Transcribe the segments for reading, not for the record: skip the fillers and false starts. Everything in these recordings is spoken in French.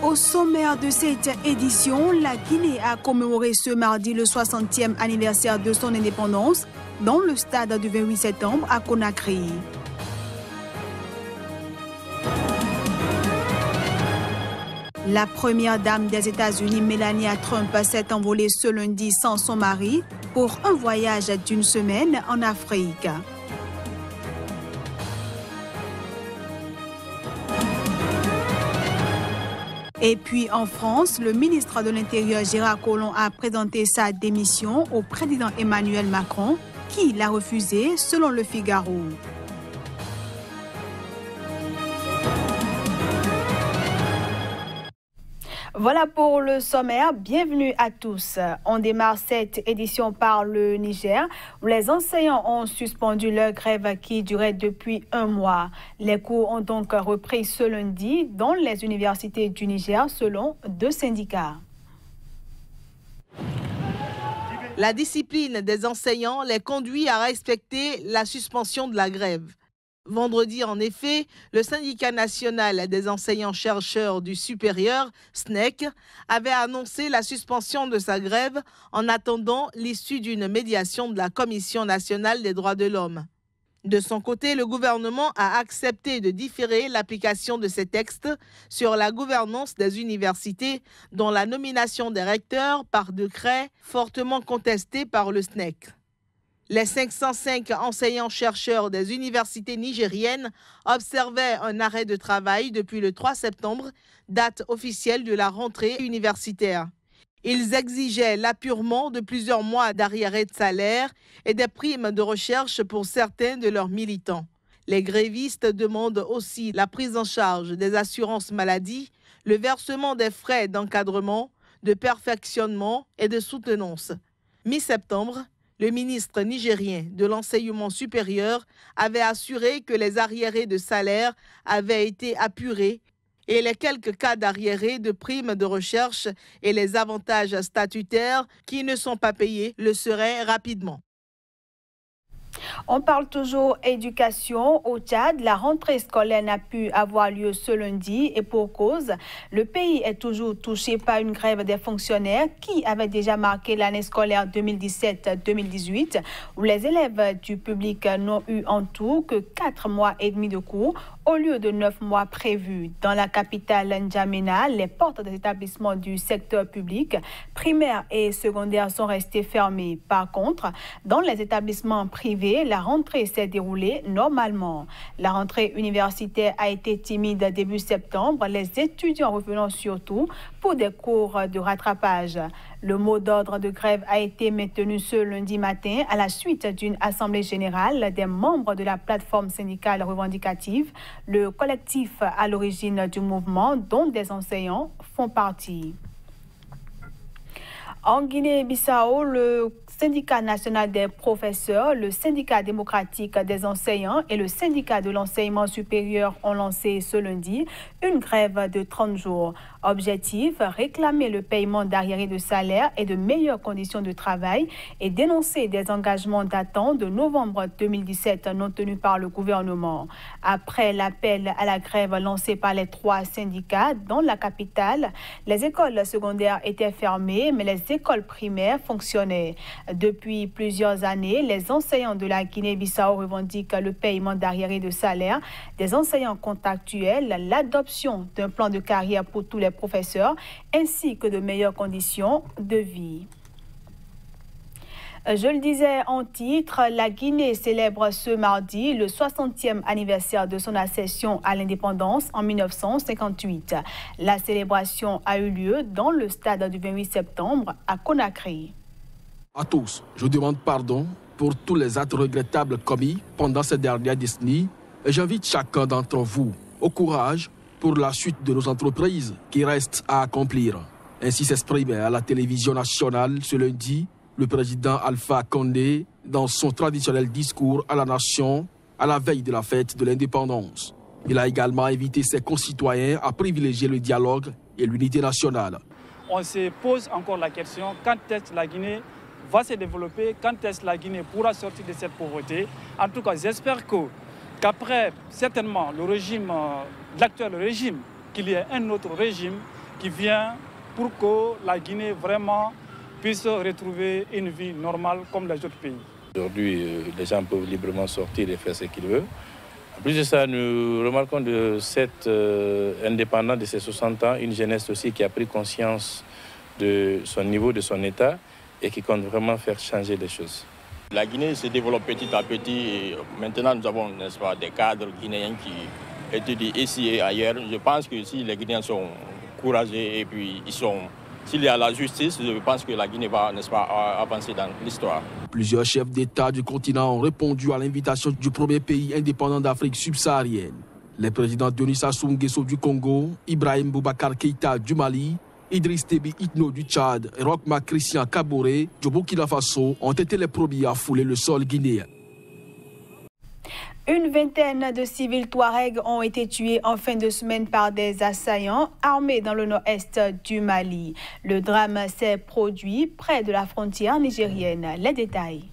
Au sommaire de cette édition, la Guinée a commémoré ce mardi le 60e anniversaire de son indépendance dans le stade du 28 septembre à Conakry. La première dame des États-Unis, Melania Trump, s'est envolée ce lundi sans son mari pour un voyage d'une semaine en Afrique. Et puis en France, le ministre de l'Intérieur Gérard Collomb a présenté sa démission au président Emmanuel Macron, qui l'a refusée selon Le Figaro. Voilà pour le sommaire. Bienvenue à tous. On démarre cette édition par le Niger, où les enseignants ont suspendu leur grève qui durait depuis un mois. Les cours ont donc repris ce lundi dans les universités du Niger, selon deux syndicats. La discipline des enseignants les conduit à respecter la suspension de la grève. Vendredi, en effet, le syndicat national des enseignants-chercheurs du supérieur, SNEC, avait annoncé la suspension de sa grève en attendant l'issue d'une médiation de la Commission nationale des droits de l'homme. De son côté, le gouvernement a accepté de différer l'application de ces textes sur la gouvernance des universités, dont la nomination des recteurs par décret fortement contestée par le SNEC. Les 505 enseignants-chercheurs des universités nigériennes observaient un arrêt de travail depuis le 3 septembre, date officielle de la rentrée universitaire. Ils exigeaient l'apurement de plusieurs mois d'arriérés de salaire et des primes de recherche pour certains de leurs militants. Les grévistes demandent aussi la prise en charge des assurances maladie, le versement des frais d'encadrement, de perfectionnement et de soutenance. Mi-septembre, le ministre nigérien de l'enseignement supérieur avait assuré que les arriérés de salaire avaient été apurés et les quelques cas d'arriérés de primes de recherche et les avantages statutaires qui ne sont pas payés le seraient rapidement. On parle toujours éducation. Au Tchad, la rentrée scolaire n'a pu avoir lieu ce lundi et pour cause, le pays est toujours touché par une grève des fonctionnaires qui avait déjà marqué l'année scolaire 2017-2018 où les élèves du public n'ont eu en tout que 4 mois et demi de cours au lieu de 9 mois prévus. Dans la capitale N'Djamena, les portes des établissements du secteur public, primaire et secondaire sont restées fermées. Par contre, dans les établissements privés, la rentrée s'est déroulée normalement. La rentrée universitaire a été timide début septembre, les étudiants revenant surtout pour des cours de rattrapage. Le mot d'ordre de grève a été maintenu ce lundi matin à la suite d'une assemblée générale des membres de la plateforme syndicale revendicative, le collectif à l'origine du mouvement dont des enseignants font partie. En Guinée-Bissau, le syndicat national des professeurs, le syndicat démocratique des enseignants et le syndicat de l'enseignement supérieur ont lancé ce lundi une grève de 30 jours. Objectif, réclamer le paiement d'arriérés de salaire et de meilleures conditions de travail et dénoncer des engagements datant de novembre 2017 non tenus par le gouvernement. Après l'appel à la grève lancé par les 3 syndicats dans la capitale, les écoles secondaires étaient fermées, mais les écoles primaires fonctionnaient. Depuis plusieurs années, les enseignants de la Guinée-Bissau revendiquent le paiement d'arriérés de salaire, des enseignants contractuels, l'adoption d'un plan de carrière pour tous les professeurs, ainsi que de meilleures conditions de vie. Je le disais en titre, la Guinée célèbre ce mardi le 60e anniversaire de son accession à l'indépendance en 1958. La célébration a eu lieu dans le stade du 28 septembre à Conakry. À tous, je demande pardon pour tous les actes regrettables commis pendant ces dernières décennies et j'invite chacun d'entre vous au courage pour la suite de nos entreprises qui restent à accomplir. Ainsi s'exprimait à la télévision nationale ce lundi le président Alpha Condé dans son traditionnel discours à la nation à la veille de la fête de l'indépendance. Il a également invité ses concitoyens à privilégier le dialogue et l'unité nationale. On se pose encore la question, quand est-ce que la Guinée va se développer, quand est-ce que la Guinée pourra sortir de cette pauvreté. En tout cas, j'espère qu'après, certainement, l'actuel régime, qu'il y ait un autre régime qui vient pour que la Guinée vraiment puisse retrouver une vie normale comme les autres pays. Aujourd'hui, les gens peuvent librement sortir et faire ce qu'ils veulent. En plus de ça, nous remarquons de cette indépendance de ces 60 ans, une jeunesse aussi qui a pris conscience de son niveau, de son état et qui compte vraiment faire changer les choses. La Guinée se développe petit à petit et maintenant nous avons, n'est-ce pas, des cadres guinéens qui étudient ici et ailleurs. Je pense que si les Guinéens sont courageux et puis s'il y a la justice, je pense que la Guinée va, n'est-ce pas, avancer dans l'histoire. Plusieurs chefs d'État du continent ont répondu à l'invitation du premier pays indépendant d'Afrique subsaharienne. Les présidents Denis Sassou Nguesso du Congo, Ibrahim Boubacar Keïta du Mali, Idriss Déby Itno du Tchad et Roch Marc Christian Kaboré du Burkina Faso ont été les premiers à fouler le sol guinéen. Une vingtaine de civils Touaregs ont été tués en fin de semaine par des assaillants armés dans le nord-est du Mali. Le drame s'est produit près de la frontière nigérienne. Les détails.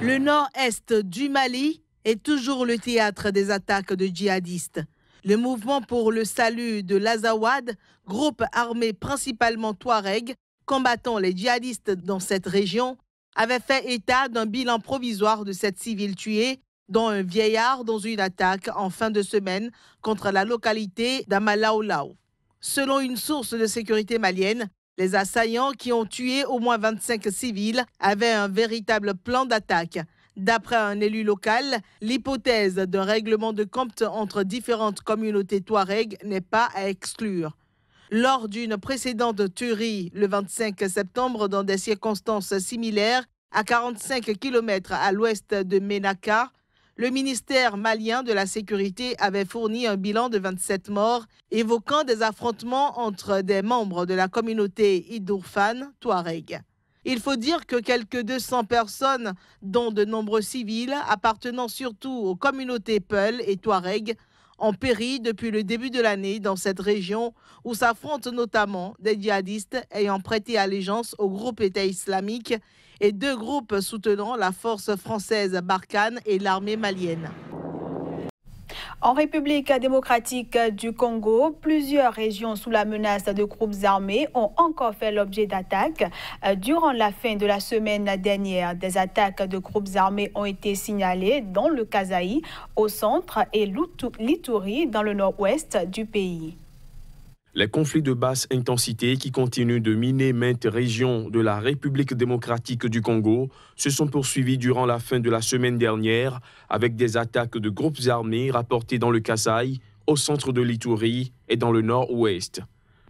Le nord-est du Mali est toujours le théâtre des attaques de djihadistes. Le mouvement pour le salut de l'Azawad, groupe armé principalement Touareg, combattant les djihadistes dans cette région, avait fait état d'un bilan provisoire de 7 civils tués, dont un vieillard dans une attaque en fin de semaine contre la localité d'Amalaolao. Selon une source de sécurité malienne, les assaillants qui ont tué au moins 25 civils avaient un véritable plan d'attaque. D'après un élu local, l'hypothèse d'un règlement de compte entre différentes communautés touareg n'est pas à exclure. Lors d'une précédente tuerie, le 25 septembre, dans des circonstances similaires, à 45 km à l'ouest de Ménaka, le ministère malien de la Sécurité avait fourni un bilan de 27 morts, évoquant des affrontements entre des membres de la communauté Idourfane touareg. Il faut dire que quelques 200 personnes, dont de nombreux civils appartenant surtout aux communautés Peul et Touareg, ont péri depuis le début de l'année dans cette région où s'affrontent notamment des djihadistes ayant prêté allégeance au groupe État islamique et 2 groupes soutenant la force française Barkhane et l'armée malienne. En République démocratique du Congo, plusieurs régions sous la menace de groupes armés ont encore fait l'objet d'attaques. Durant la fin de la semaine dernière, des attaques de groupes armés ont été signalées dans le Kasaï, au centre, et l'Ituri, dans le nord-ouest du pays. Les conflits de basse intensité qui continuent de miner maintes régions de la République démocratique du Congo se sont poursuivis durant la fin de la semaine dernière avec des attaques de groupes armés rapportées dans le Kasaï, au centre de l'Ituri et dans le nord-ouest.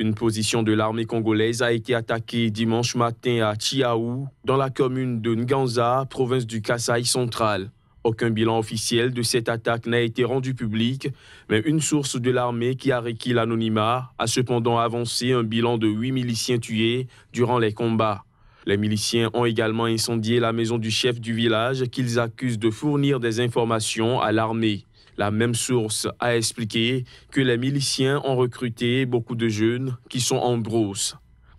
Une position de l'armée congolaise a été attaquée dimanche matin à Chiaou, dans la commune de Nganza, province du Kasaï central. Aucun bilan officiel de cette attaque n'a été rendu public, mais une source de l'armée qui a requis l'anonymat a cependant avancé un bilan de 8 miliciens tués durant les combats. Les miliciens ont également incendié la maison du chef du village qu'ils accusent de fournir des informations à l'armée. La même source a expliqué que les miliciens ont recruté beaucoup de jeunes qui sont en brousse.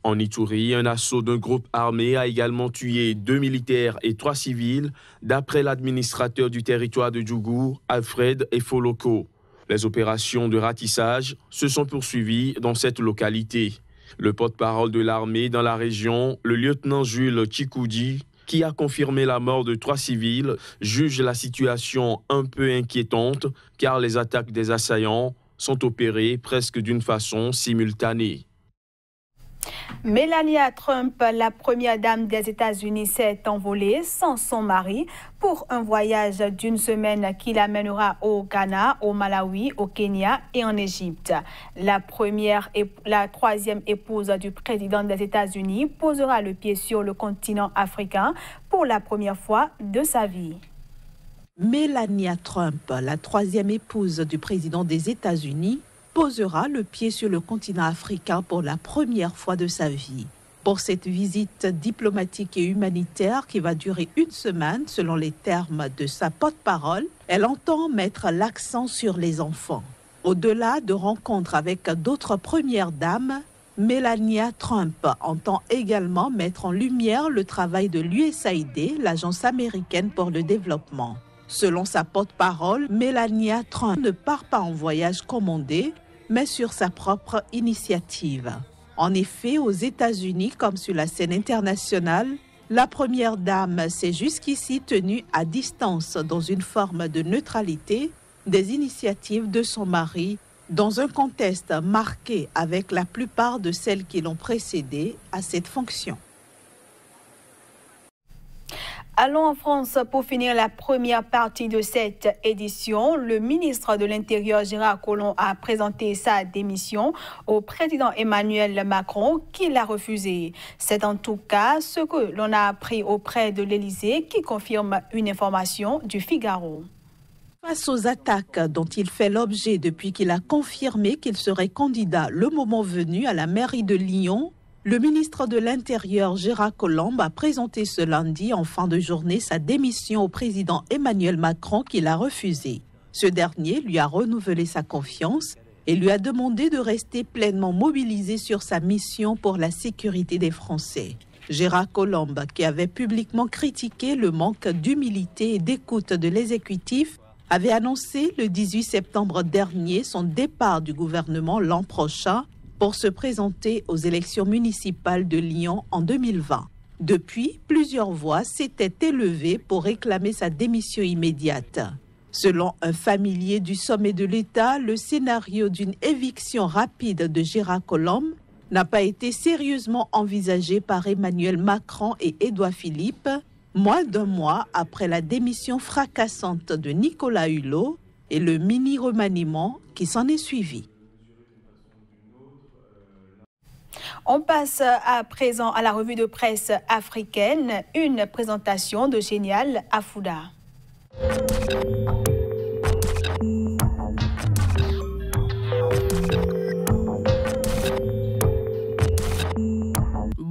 En Ituri, un assaut d'un groupe armé a également tué 2 militaires et 3 civils, d'après l'administrateur du territoire de Djougou, Alfred Efoloko. Les opérations de ratissage se sont poursuivies dans cette localité. Le porte-parole de l'armée dans la région, le lieutenant Jules Chikoudi, qui a confirmé la mort de 3 civils, juge la situation un peu inquiétante car les attaques des assaillants sont opérées presque d'une façon simultanée. Melania Trump, la première dame des États-Unis, s'est envolée sans son mari pour un voyage d'une semaine qui l'amènera au Ghana, au Malawi, au Kenya et en Égypte. La troisième épouse du président des États-Unis posera le pied sur le continent africain pour la première fois de sa vie. Melania Trump, la troisième épouse du président des États-Unis, posera le pied sur le continent africain pour la première fois de sa vie. Pour cette visite diplomatique et humanitaire qui va durer une semaine, selon les termes de sa porte-parole, elle entend mettre l'accent sur les enfants. Au-delà de rencontres avec d'autres premières dames, Melania Trump entend également mettre en lumière le travail de l'USAID, l'agence américaine pour le développement. Selon sa porte-parole, Melania Trump ne part pas en voyage commandé, mais sur sa propre initiative. En effet, aux États-Unis comme sur la scène internationale, la première dame s'est jusqu'ici tenue à distance dans une forme de neutralité des initiatives de son mari dans un contexte marqué avec la plupart de celles qui l'ont précédée à cette fonction. Allons en France pour finir la première partie de cette édition. Le ministre de l'Intérieur, Gérard Collomb, a présenté sa démission au président Emmanuel Macron, qui l'a refusé. C'est en tout cas ce que l'on a appris auprès de l'Élysée, qui confirme une information du Figaro. Face aux attaques dont il fait l'objet depuis qu'il a confirmé qu'il serait candidat le moment venu à la mairie de Lyon, le ministre de l'Intérieur, Gérard Collomb, a présenté ce lundi en fin de journée sa démission au président Emmanuel Macron qui l'a refusé. Ce dernier lui a renouvelé sa confiance et lui a demandé de rester pleinement mobilisé sur sa mission pour la sécurité des Français. Gérard Collomb, qui avait publiquement critiqué le manque d'humilité et d'écoute de l'exécutif, avait annoncé le 18 septembre dernier son départ du gouvernement l'an prochain pour se présenter aux élections municipales de Lyon en 2020. Depuis, plusieurs voix s'étaient élevées pour réclamer sa démission immédiate. Selon un familier du sommet de l'État, le scénario d'une éviction rapide de Gérard Collomb n'a pas été sérieusement envisagé par Emmanuel Macron et Édouard Philippe, moins d'un mois après la démission fracassante de Nicolas Hulot et le mini-remaniement qui s'en est suivi. On passe à présent à la revue de presse africaine, une présentation de Génial Afouda.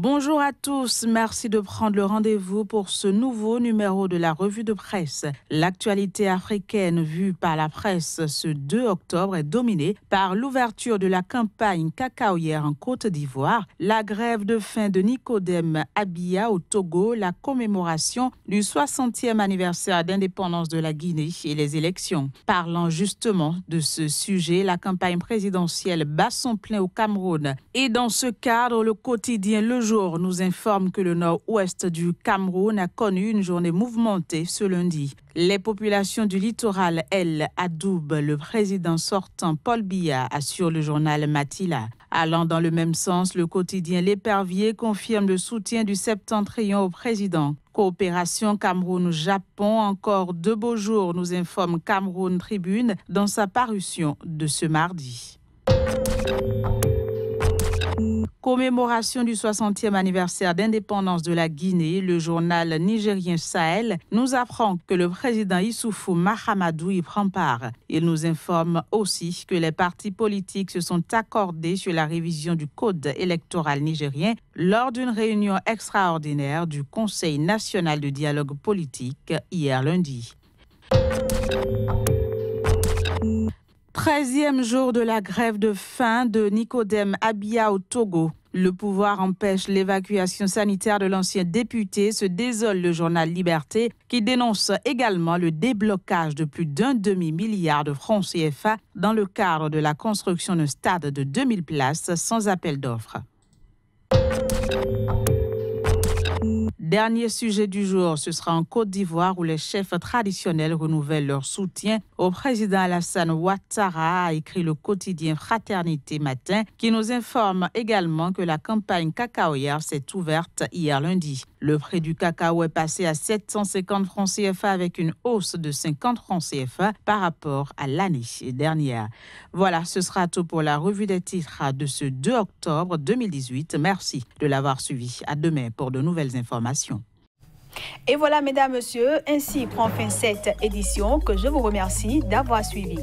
Bonjour à tous, merci de prendre le rendez-vous pour ce nouveau numéro de la revue de presse. L'actualité africaine vue par la presse ce 2 octobre est dominée par l'ouverture de la campagne cacaoyère en Côte d'Ivoire, la grève de faim de Nicodème Abia au Togo, la commémoration du 60e anniversaire d'indépendance de la Guinée et les élections. Parlant justement de ce sujet, la campagne présidentielle bat son plein au Cameroun. Et dans ce cadre, le quotidien Le Jour nous informe que le nord-ouest du Cameroun a connu une journée mouvementée ce lundi. Les populations du littoral, elles, adoubent le président sortant Paul Biya, assure le journal Matila. Allant dans le même sens, le quotidien L'Épervier confirme le soutien du septentrion au président. Coopération Cameroun-Japon, encore 2 beaux jours, nous informe Cameroun Tribune dans sa parution de ce mardi. Commémoration du 60e anniversaire d'indépendance de la Guinée, le journal nigérien Sahel nous apprend que le président Issoufou Mahamadou y prend part. Il nous informe aussi que les partis politiques se sont accordés sur la révision du code électoral nigérien lors d'une réunion extraordinaire du Conseil national de dialogue politique hier lundi. 13e jour de la grève de faim de Nicodème Abia au Togo. Le pouvoir empêche l'évacuation sanitaire de l'ancien député, se désole le journal Liberté, qui dénonce également le déblocage de plus d'1 demi-milliard de francs CFA dans le cadre de la construction d'un stade de 2000 places sans appel d'offres. Dernier sujet du jour, ce sera en Côte d'Ivoire où les chefs traditionnels renouvellent leur soutien au président Alassane Ouattara, a écrit le quotidien Fraternité Matin, qui nous informe également que la campagne cacaoyère s'est ouverte hier lundi. Le prix du cacao est passé à 750 francs CFA avec une hausse de 50 francs CFA par rapport à l'année dernière. Voilà, ce sera tout pour la revue des titres de ce 2 octobre 2018. Merci de l'avoir suivi. À demain pour de nouvelles informations. Et voilà, mesdames, messieurs, ainsi prend fin cette édition que je vous remercie d'avoir suivi.